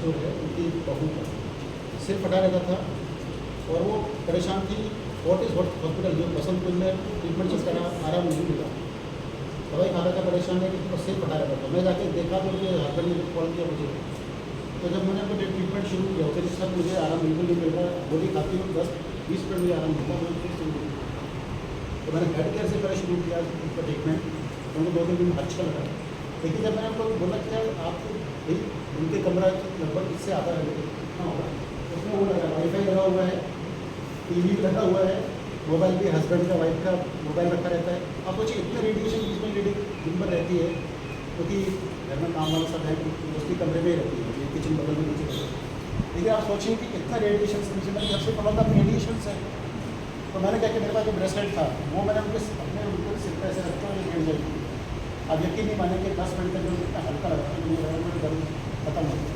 जो है उनकी बहू का सिर फटा रहता था और वो परेशान थी। फोर्टिस हॉस्पिटल जो बसंत कुंज में ट्रीटमेंट चलता रहा, आराम नहीं मिला, दवाई खा रहा था, परेशान है कि उसका सिर फटा रहता था। मैं जाके देखा तो मुझे हस्बैंड ने कॉल किया मुझे, तो जब मैंने अपना ट्रीटमेंट शुरू किया फिर इस वक्त मुझे आराम बिल्कुल नहीं मिल रहा, गोली खाती हूँ 10-20 मिनट मुझे आराम मिलता, मैंने फिर शुरू किया। तो मैंने हेड केयर से पहले शुरू किया उसका ट्रीटमेंट, तो उनको 2-3 दिन अच्छा लगा। लेकिन जब मैंने उनको बोला कि यार आपको भाई उनके कमरा लगभग इससे आधा कितना होगा, उसमें वो लगा वाईफाई लगा हुआ है, टीवी लगा हुआ है, मोबाइल भी हस्बैंड का वाइफ का मोबाइल रखा रहता है। आप सोचिए इतने रेडिएशन जिसमें लेडी दिन भर रहती है, क्योंकि घर में काम वाला सब है, उसकी कमरे में ही रहती है, ये किचन बगल में नीचे रहती है। लेकिन आप सोचिए कि इतना रेडिएशन से नीचे, मैंने सबसे पढ़ा था रेडिएशन से, तो मैंने क्या किया, मेरे पास जो ब्रेसलेट था वो मैंने उनके सिर पर ऐसे रखते हुए गिर जाएगी। अब यकीन नहीं मानेंगे 10 मिनट तक जो इतना हल्का लगा था मुझे दर्द खत्म हो गया।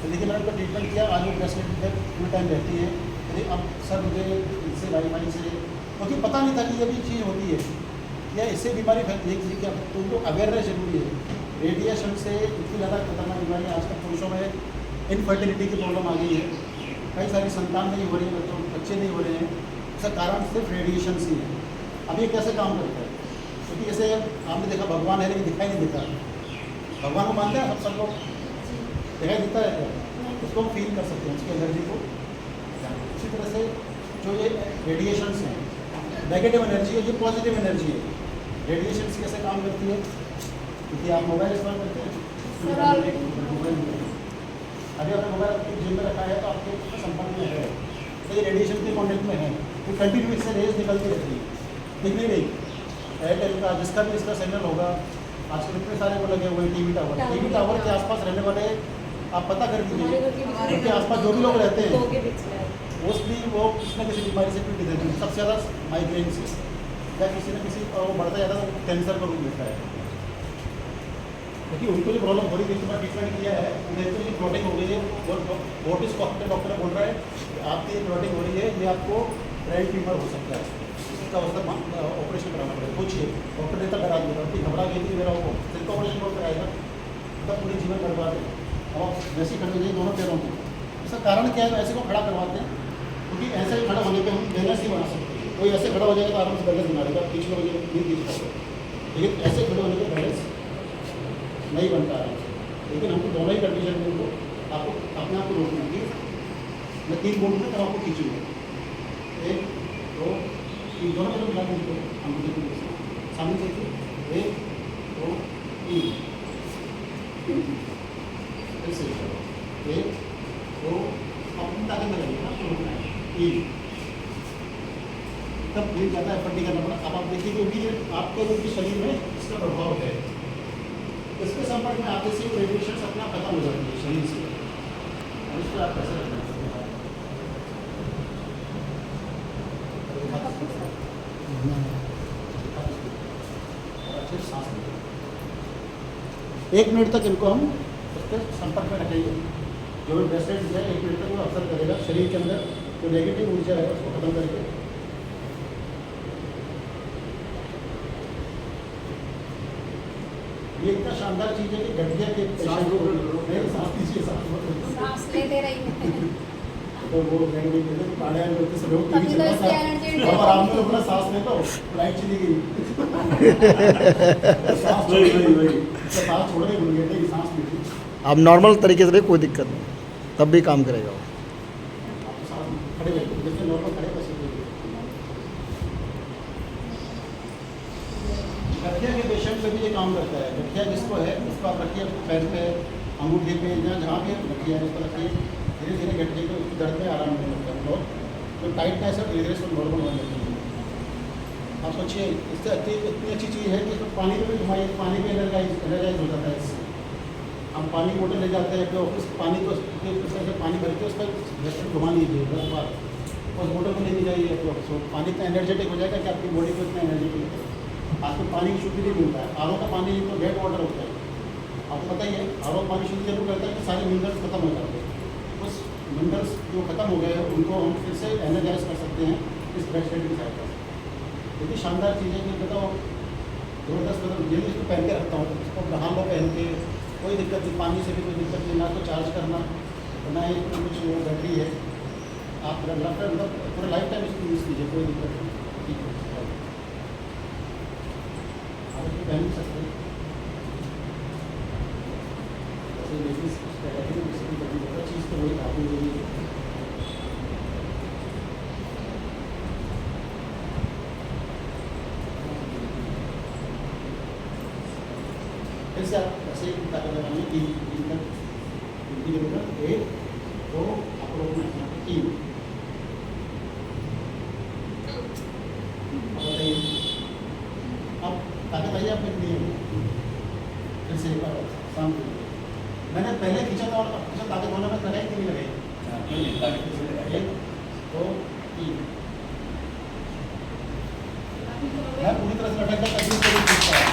तो देखिए मैंने उनका ट्रीटमेंट किया, आज वो ब्रेसलेट इधर फुल टाइम रहती है। अरे अब सर मुझे इससे वाईफाई से, क्योंकि पता नहीं था कि ये भी चीज़ होती है या इससे बीमारी फैलती है किसी क्या, तो उनको अवेयरनेस जरूरी है। रेडिएशन से इतनी ज़्यादा खतरनाक बीमारी आजकल पुरुषों में इनफर्टिलिटी की प्रॉब्लम आ गई है, कई सारी संतान नहीं हो रही है, बच्चे नहीं हो रहे हैं, इसका कारण सिर्फ रेडिएशन से है। अब ये कैसे काम करता है, क्योंकि जैसे आपने देखा भगवान है लेकिन दिखाई नहीं देता, भगवान को मानते हैं सब लोग, दिखाई देता है क्या, उसको हम फील कर सकते हैं उसकी एनर्जी को। इसी तरह से जो ये रेडिएशंस हैं, नेगेटिव एनर्जी है, ये पॉजिटिव एनर्जी है। रेडिएशंस कैसे काम करती है, क्योंकि आप मोबाइल इस्तेमाल करते हैं, अभी आपने मोबाइल अपनी जेब में रखा है तो आपके संपर्क में है, तो ये रेडिएशन के कॉन्टेक्ट में है, तो कंटिन्यू इससे रेज निकलती रहती है, दिख नहीं रही। एयरटेल का जिसका भी इसका सिग्नल होगा, आजकल इतने सारे वो लगे हुए हैं टीवी टावर के आसपास रहने वाले आप पता कर दीजिए, उनके आसपास जो भी लोग रहते हैं मोस्टली वो किसी न किसी बीमारी से पीड़ित रहते हैं, सबसे ज़्यादा माइग्रेन से, या किसी न किसी वो बढ़ता ज़्यादा कैंसर का रूप लेता है, क्योंकि उनको जो प्रॉब्लम हो रही थी उसका ट्रीटमेंट किया है, उन्हें तो ये क्लॉटिंग हो गई है और वोटिस डॉक्टर बोल रहा है कि आपकी ये क्लॉटिंग हो रही है, ये आपको ब्रेन ट्यूमर हो सकता है, इसका उसका ऑपरेशन कराना पड़ेगा। पूछिए डॉक्टर ने तक डरा दिया, घबरा गई थी मेरा वो सिर्फ ऑपरेशन कौन कराएगा, तब पूरी जीवन बर्बाद है। अब आप वैसे ही खड़े हो जाइए दोनों पैरों को, इसका कारण क्या है, तो ऐसे को खड़ा करवाते हैं, क्योंकि ऐसे ही खड़ा होने पर हम बैलेंस नहीं बना सकते। कोई ऐसे खड़ा हो जाएगा तो आराम से बैलेंस बना लेगा, खींच लो नहीं खींच पाओगे, लेकिन ऐसे खड़े होने पर बैलेंस नहीं बनता आराम से। लेकिन हमको दोनों ही कंडीशन में उनको आपको अपने आप को रोकना है। मैं 3 बोलूँगा तब आपको खींचूँगा, 1 2 3, दोनों को मिला के हमको देखिए सामने देखिए, 1 2 3, फिर से 1 2, अपनी ताकत में लगेगा आपको रोकना है 3, तब कोई ज़्यादा एफर्ट नहीं करना पड़ा। अब आप देखिए क्योंकि आपके जो भी शरीर में इसका प्रभाव है, इसके संपर्क में आते से रेडिएशन अपने आप खत्म हो जाती है शरीर से, और इस पर आप कैसे रखना चाहिए। अच्छे सांस लें, 1 मिनट तक इनको हम उसके संपर्क में रखेंगे। जो भी ब्रेसलेट है 1 मिनट तक वो असर करेगा शरीर के अंदर, जो नेगेटिव ऊर्जा है उसको खत्म करके। ये इतना शानदार चीज़ है कि गठिया के पेशेंट को सांस लीजिए, सांस लेते रहिए, तो वो पाड़े लोग सब लोग टीवी चला था और आपने अपना सांस ले तो लाइट चली गई, सांस छोड़ के भूल गए थे कि सांस लीजिए। अब नॉर्मल तरीके से कोई दिक्कत नहीं, तब भी काम करेगा वो। खड़े रहिए, जैसे नॉर्मल खड़े बस गठिया के पेशेंट पे भी ये काम करता है। गठिया जिसको है उसको आप रखिए पैर पे, अंगूठे पे, जहाँ भी रखिए उसको रखिए, धीरे धीरे गठिए को उसकी दर्द में आराम मिलने लगता है, और जो टाइटनेस है धीरे धीरे इसको नॉर्मल होने लगती है। आप सोचिए इससे इतनी अच्छी चीज़ है कि इसको पानी में भी घुमाइए, पानी भी एनर्जाइज हो जाता है इससे। हम पानी की बोतल ले जाते हैं अपने ऑफिस, पानी को से पानी भर के उस पर रेस्टोरेंट घुमा लीजिए 10 बार, उस बोतल को लेके जाइए अपने ऑफिस में, पानी इतना एनर्जेटिक हो जाएगा कि आपकी बॉडी को इतना एनर्जी मिलेगा। आपको पानी की शुद्ध नहीं मिलता है, आरओ का पानी तो गेट वाटर होता है, आपको पता ही है। आरओ पानी शुद्ध जरूर करता है कि सारे मिनरल्स खत्म हो जाते हैं, उस मिनरल्स जो खत्म हो गए हैं उनको हम फिर से एनर्जाइज कर सकते हैं इस ब्रेसलेट की सहायता से। इतनी शानदार चीज़ है कि बताओ, ज़बरदस्त, मतलब ये इसको पहन के रखता हूँ, इसको नहा लो पहन के, कोई दिक्कत नहीं, पानी से भी कोई दिक्कत नहीं, ना तो चार्ज करना ना ही कुछ वो बैटरी है, आप पूरा लाइफ टाइम इसको यूज़ कीजिए, कोई दिक्कत नहीं। ठीक है, आप इसको पहन भी सकते हैं। वैसे लेडीज चीज़ तो वही काफ़ी जरूरी है। फिर से आप ऐसे ही ताकत लगाएंगे, तीन तक किलोमीटर, 1 2 आपको रोकना है, 3। अब बताइए, अब ताकत आइए आप कितनी है? फिर से एक बार शाम को मैंने पहले खींचा था और अब खींचा, ताकत होने में लगाई कि नहीं लगाई? 1 2 3। मैं पूरी तरह से लटक कर तभी से खींचता है,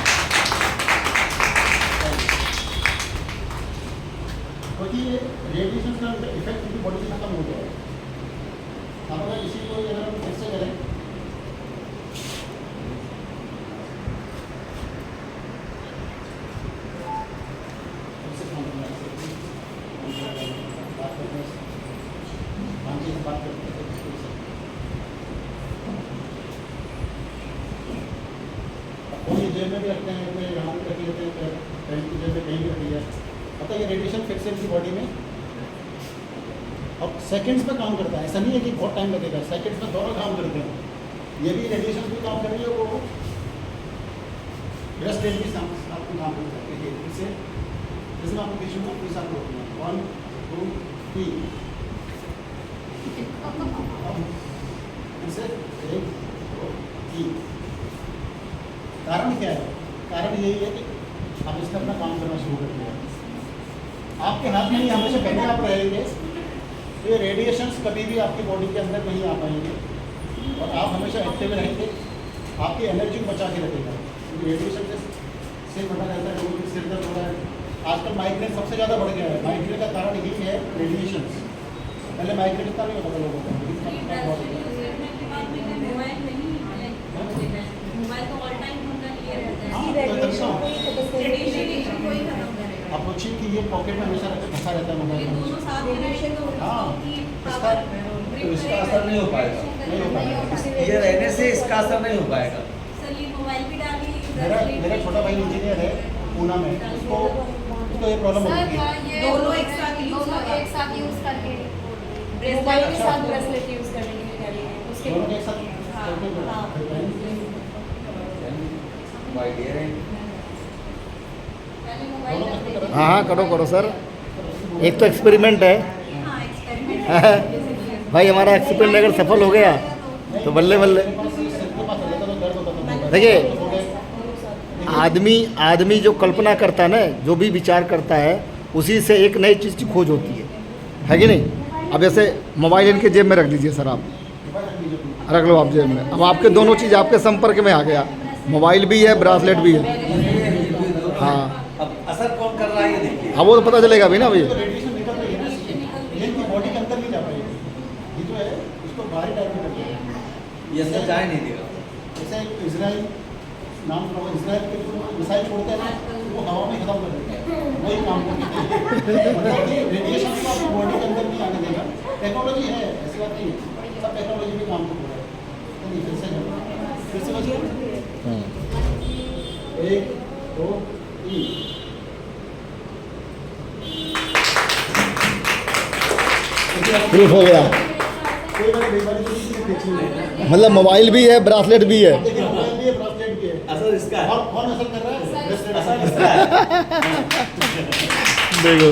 क्योंकि ये रेडिएशन का इफेक्ट उनकी बॉडी से खत्म हो गया है। अब अगर इसी को अगर हम फिर से करें, बात करते हैं कोई जेब में भी रखते हैं, कोई यहाँ पे रख लेते हैं, पैंट की जेब में कहीं भी रखी है। पता है ये रेडिएशन फिक्स है इनकी बॉडी में, अब सेकंड्स में काम करता है, ऐसा नहीं है कि बहुत टाइम लगेगा, सेकंड्स में दोनों काम करते हैं। ये भी रेडिएशन भी काम कर रही है, वो ब्रेस्ट रेट भी आपको काम करता है। देखिए इससे जैसे मैं आपको खींचूंगा फिर आपको रोकना, 1 2 3, इससे 1 2 3। कारण क्या है? कारण यही है कि आप इसमें अपना काम करना शुरू कर दिया, आपके हाथ में ही हमेशा पहले आप रहेंगे, तो ये रेडिएशंस कभी भी आपकी बॉडी के अंदर नहीं आ पाएंगे और आप हमेशा एक्टिव रहेंगे, आपकी एनर्जी को बचा के रखेगा। रेडिएशन से बना रहता है, लोगों की सिर दर्द हो रहा है, आजकल माइग्रेन सबसे ज़्यादा बढ़ गया है। माइग्रेन का कारण यही है रेडिएशन। पहले माइग्रेन इतना नहीं होता था लोगों को, आप सोचिए कि ये पॉकेट में हमेशा फंसा रहता है मोबाइल। हाँ, इसका असर नहीं हो पाएगा, नहीं हो पाएगा। ये रहने से इसका असर नहीं हो पाएगा। मेरा छोटा भाई इंजीनियर है पूना में, उसको ये प्रॉब्लम होती है। दोनों एक साथ यूज करके मोबाइल के साथ ब्रेसलेट यूज करने के लिए कह रही है उसके दोनों एक साथ हाँ हाँ, करो करो सर, एक तो एक्सपेरिमेंट है। भाई हमारा एक्सपेरिमेंट अगर सफल हो गया तो बल्ले बल्ले। देखिए आदमी जो कल्पना करता है ना, जो भी विचार करता है, उसी से एक नई चीज़ की खोज होती है कि नहीं? अब जैसे मोबाइल इनके जेब में रख दीजिए सर, आप रख लो आप जेब में, अब आपके दोनों चीज़ आपके संपर्क में आ गया, मोबाइल भी है, ब्रासलेट भी है। हाँ, अब असर कौन कर रहा है ये देखिए। अब वो तो पता चलेगा अभी ना अभी। रेडिएशन निकल रही है ना, ये इनकी बॉडी के अंदर नहीं जा पाएगी, ये जो है इसको बाहरी टाइप में करते हैं। ये असर जाए नहीं देगा। जैसे एक इजराइल नाम सुना होगा, इजराइल के जो मिसाइल छोड़ते हैं ना, वो हवा में खत्म कर देते हैं, वही काम करते हैं। मतलब कि रेडिएशन को आपकी बॉडी के अंदर नहीं आने देगा। टेक्नोलॉजी है, ऐसी बात नहीं है, सब टेक्नोलॉजी भी काम कर रहा है। चलिए फिर से बचिए, 1 2 3। प्रूफ हो गया, कोई बात बेईमानी तो किसी ने देखी नहीं। मतलब मोबाइल भी है, ब्रासलेट भी है। देखिए मोबाइल भी है, ब्रासलेट भी है। असर इसका है। और कौन असर कर रहा है? असर इसका है। देखो